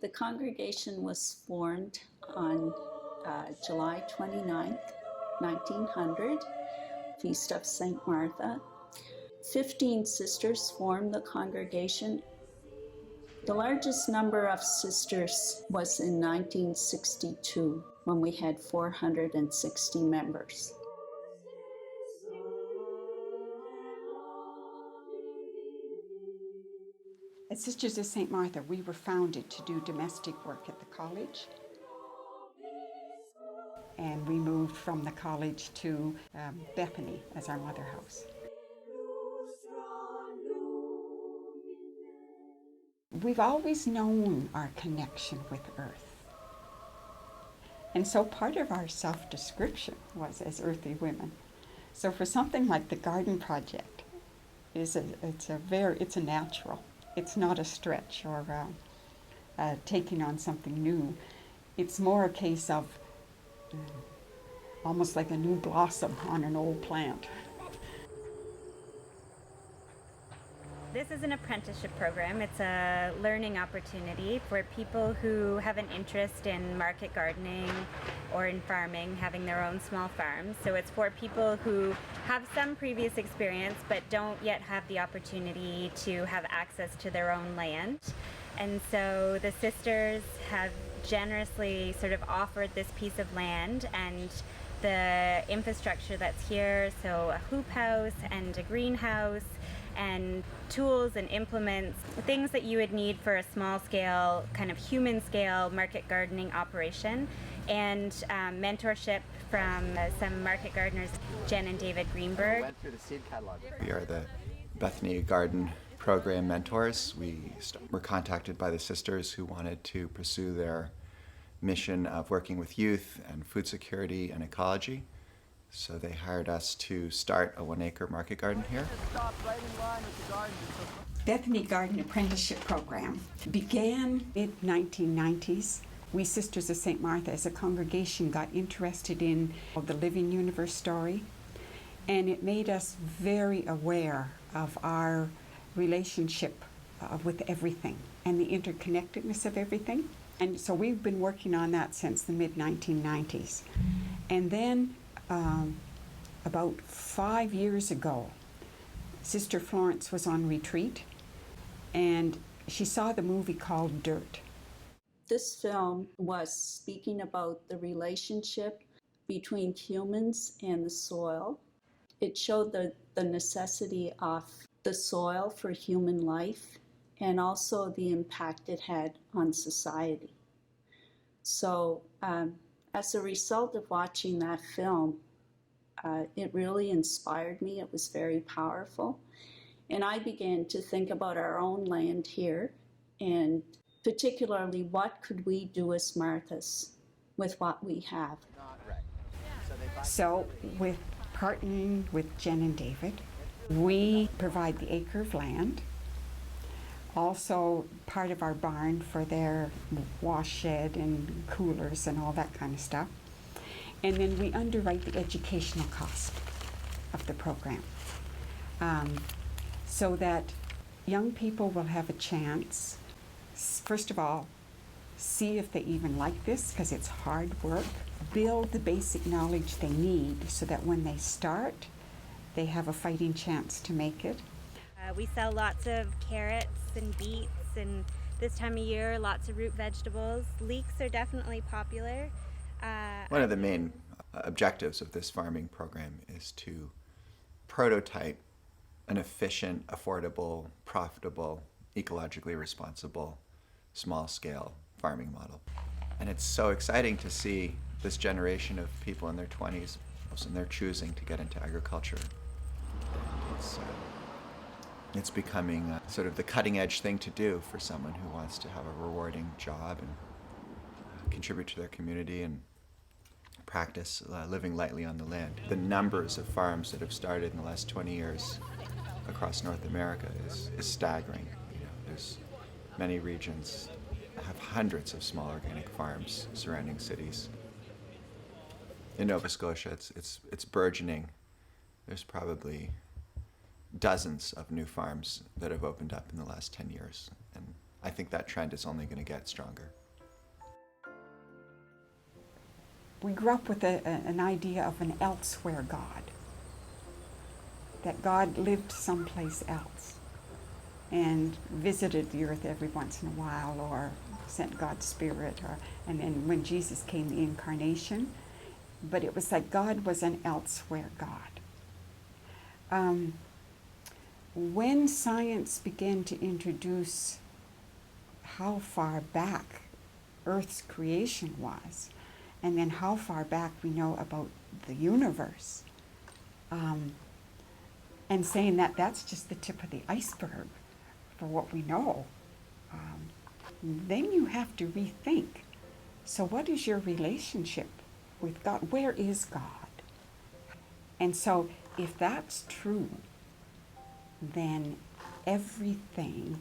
The congregation was formed on July 29th, 1900, Feast of St. Martha. 15 sisters formed the congregation. The largest number of sisters was in 1962, when we had 460 members. As Sisters of St. Martha, we were founded to do domestic work at the college. And we moved from the college to Bethany as our mother house. We've always known our connection with Earth. And so part of our self-description was as earthy women. So for something like the garden project, it's a natural. It's not a stretch or taking on something new. It's more a case of almost like a new blossom on an old plant. This is an apprenticeship program. It's a learning opportunity for people who have an interest in market gardening or in farming, having their own small farms. So it's for people who have some previous experience but don't yet have the opportunity to have access to their own land. And so the sisters have generously sort of offered this piece of land and the infrastructure that's here, so a hoop house and a greenhouse and tools and implements, things that you would need for a small scale, kind of human scale market gardening operation, and mentorship from some market gardeners, Jen and David Greenberg. Went through the seed catalog. We are the Bethany Garden Program mentors. We were contacted by the sisters who wanted to pursue their mission of working with youth and food security and ecology. So they hired us to start a 1-acre market garden here. Bethany Garden Apprenticeship Program began mid-1990s. We Sisters of St. Martha as a congregation got interested in the Living Universe story, and it made us very aware of our relationship with everything and the interconnectedness of everything. And so we've been working on that since the mid-1990s. And then about 5 years ago, Sister Florence was on retreat, and she saw the movie called Dirt. This film was speaking about the relationship between humans and the soil. It showed the necessity of the soil for human life and also the impact it had on society. So as a result of watching that film, it really inspired me. It was very powerful. And I began to think about our own land here, and particularly what could we do as Marthas with what we have. So with partnering with Jen and David, we provide the acre of land, also part of our barn for their wash shed and coolers and all that kind of stuff. And then we underwrite the educational cost of the program, so that young people will have a chance, first of all, see if they even like this, because it's hard work, build the basic knowledge they need so that when they start, they have a fighting chance to make it. We sell lots of carrots and beets, and this time of year, lots of root vegetables. Leeks are definitely popular. One of the main objectives of this farming program is to prototype an efficient, affordable, profitable, ecologically responsible, small-scale farming model. And it's so exciting to see this generation of people in their 20s, and they're choosing to get into agriculture. And it's becoming sort of the cutting-edge thing to do for someone who wants to have a rewarding job and contribute to their community and practice living lightly on the land. The numbers of farms that have started in the last 20 years across North America is staggering. You know, there's many regions that have hundreds of small organic farms surrounding cities. In Nova Scotia, it's burgeoning. There's probably dozens of new farms that have opened up in the last 10 years. And I think that trend is only going to get stronger. We grew up with an idea of an elsewhere God, that God lived someplace else and visited the earth every once in a while, or sent God's Spirit, and then when Jesus came, the incarnation. But it was like God was an elsewhere God. When science began to introduce how far back Earth's creation was, and then how far back we know about the universe, and saying that that's just the tip of the iceberg for what we know, then you have to rethink. So what is your relationship with God? Where is God? And so if that's true, then everything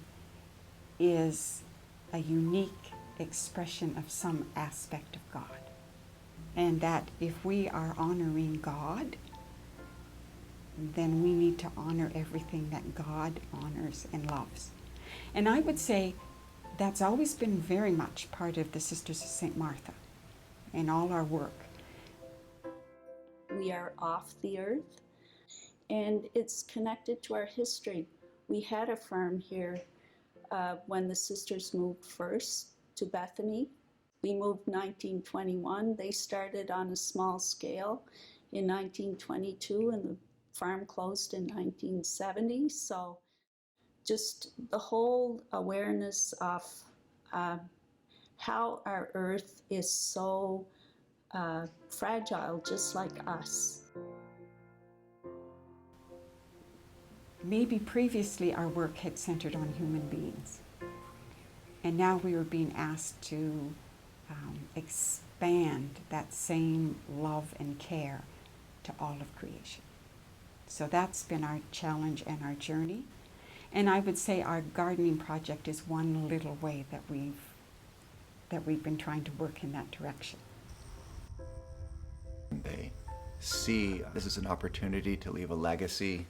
is a unique expression of some aspect of God. And that if we are honoring God, then we need to honor everything that God honors and loves. And I would say that's always been very much part of the Sisters of St. Martha in all our work. We are off the earth, and it's connected to our history. We had a farm here when the sisters moved first to Bethany. We moved 1921. They started on a small scale in 1922, and the farm closed in 1970. So just the whole awareness of how our earth is so fragile, just like us. Maybe previously our work had centered on human beings, and now we were being asked to expand that same love and care to all of creation. So that's been our challenge and our journey. And I would say our gardening project is one little way that we've been trying to work in that direction. They see this as an opportunity to leave a legacy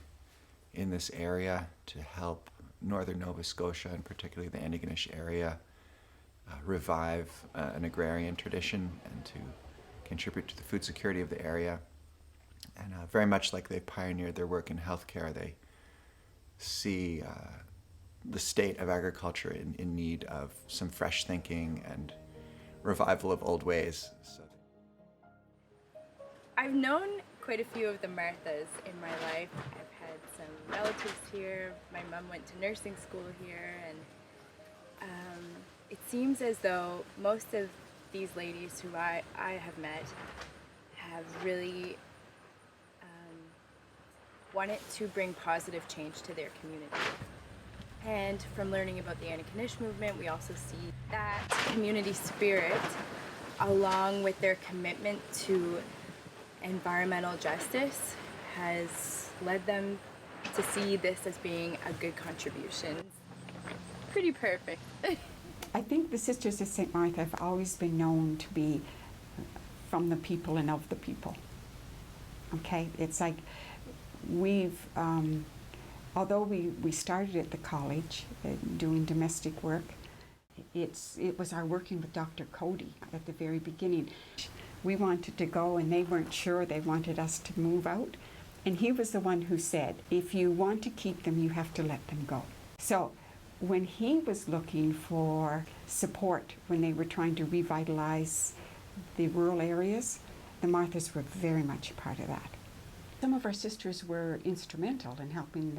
in this area to help northern Nova Scotia, and particularly the Antigonish area, revive an agrarian tradition and to contribute to the food security of the area. And very much like they pioneered their work in healthcare, they see the state of agriculture in need of some fresh thinking and revival of old ways. So I've known quite a few of the Marthas in my life. I've had some relatives here. My mom went to nursing school here, and it seems as though most of these ladies who I have met have really wanted to bring positive change to their community. And from learning about the Antigonish movement, we also see that community spirit, along with their commitment to environmental justice, has led them to see this as being a good contribution. Pretty perfect. I think the Sisters of St. Martha have always been known to be from the people and of the people. Okay, it's like we've, although we started at the college doing domestic work, it was our working with Dr. Cody at the very beginning. We wanted to go and they weren't sure, they wanted us to move out. And he was the one who said, if you want to keep them, you have to let them go. So when he was looking for support, when they were trying to revitalize the rural areas, the Marthas were very much a part of that. Some of our sisters were instrumental in helping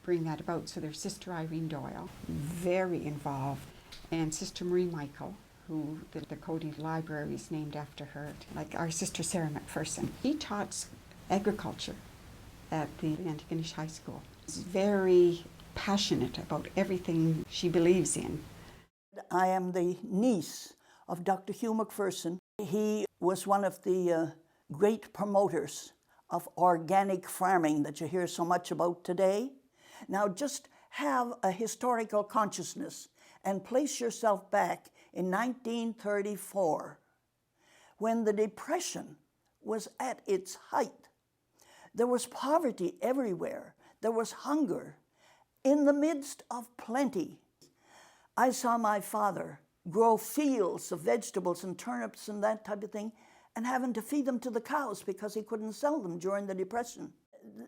bring that about. So there's Sister Irene Doyle, very involved, and Sister Marie Michael, who the Cody Library is named after her, like our Sister Sarah McPherson. He taught agriculture at the Antigonish High School. He's very passionate about everything she believes in. I am the niece of Dr. Hugh McPherson. He was one of the great promoters of organic farming that you hear so much about today. Now just have a historical consciousness and place yourself back in 1934 when the Depression was at its height. There was poverty everywhere. There was hunger. In the midst of plenty, I saw my father grow fields of vegetables and turnips and that type of thing, and having to feed them to the cows because he couldn't sell them during the Depression.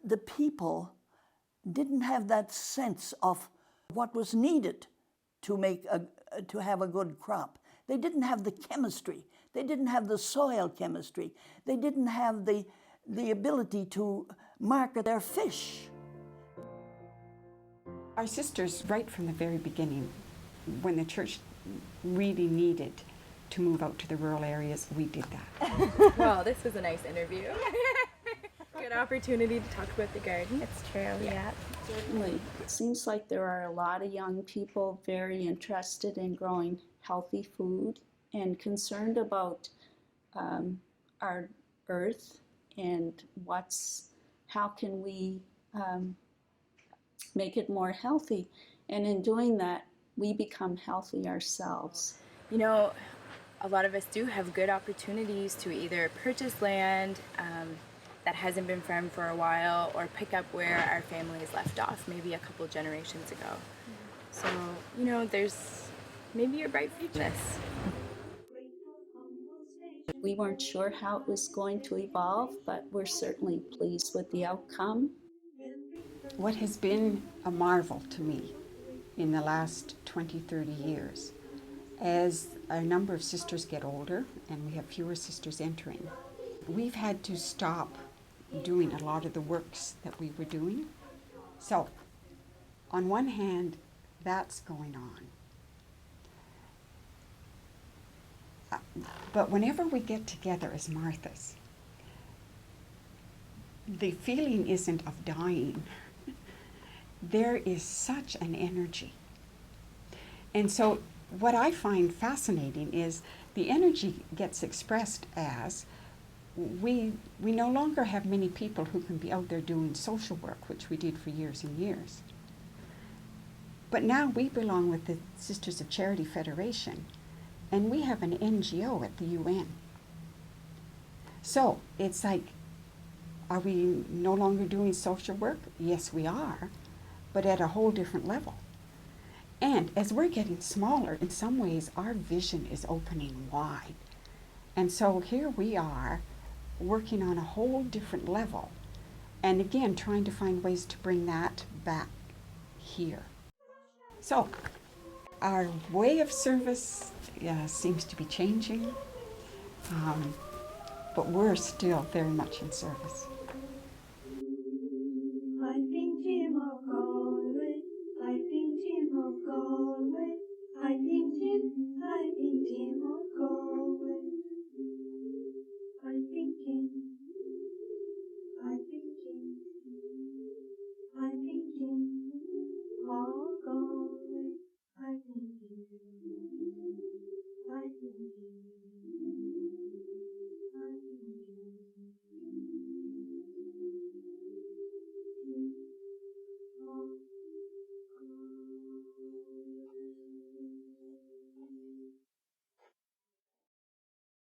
The people didn't have that sense of what was needed to have a good crop. They didn't have the chemistry. They didn't have the soil chemistry. They didn't have the ability to market their fish. Our sisters, right from the very beginning, when the church really needed to move out to the rural areas, we did that. Well, this was a nice interview. Good opportunity to talk about the garden. It's true, yeah. Certainly. It seems like there are a lot of young people very interested in growing healthy food and concerned about our earth and how can we make it more healthy. And in doing that, we become healthy ourselves. You know, a lot of us do have good opportunities to either purchase land that hasn't been farmed for a while, or pick up where our family is left off, maybe a couple generations ago. So, you know, there's maybe you're bright for this. We weren't sure how it was going to evolve, but we're certainly pleased with the outcome. What has been a marvel to me in the last 20, 30 years, as a number of sisters get older and we have fewer sisters entering, we've had to stop doing a lot of the works that we were doing. So, on one hand, that's going on. But whenever we get together as Marthas, the feeling isn't of dying. There is such an energy. And so what I find fascinating is the energy gets expressed as we no longer have many people who can be out there doing social work, which we did for years and years. But now we belong with the Sisters of Charity Federation, and we have an NGO at the UN. So it's like, are we no longer doing social work? Yes, we are, but at a whole different level. And as we're getting smaller, in some ways, our vision is opening wide. And so here we are, working on a whole different level, and again, trying to find ways to bring that back here. So, our way of service seems to be changing, but we're still very much in service.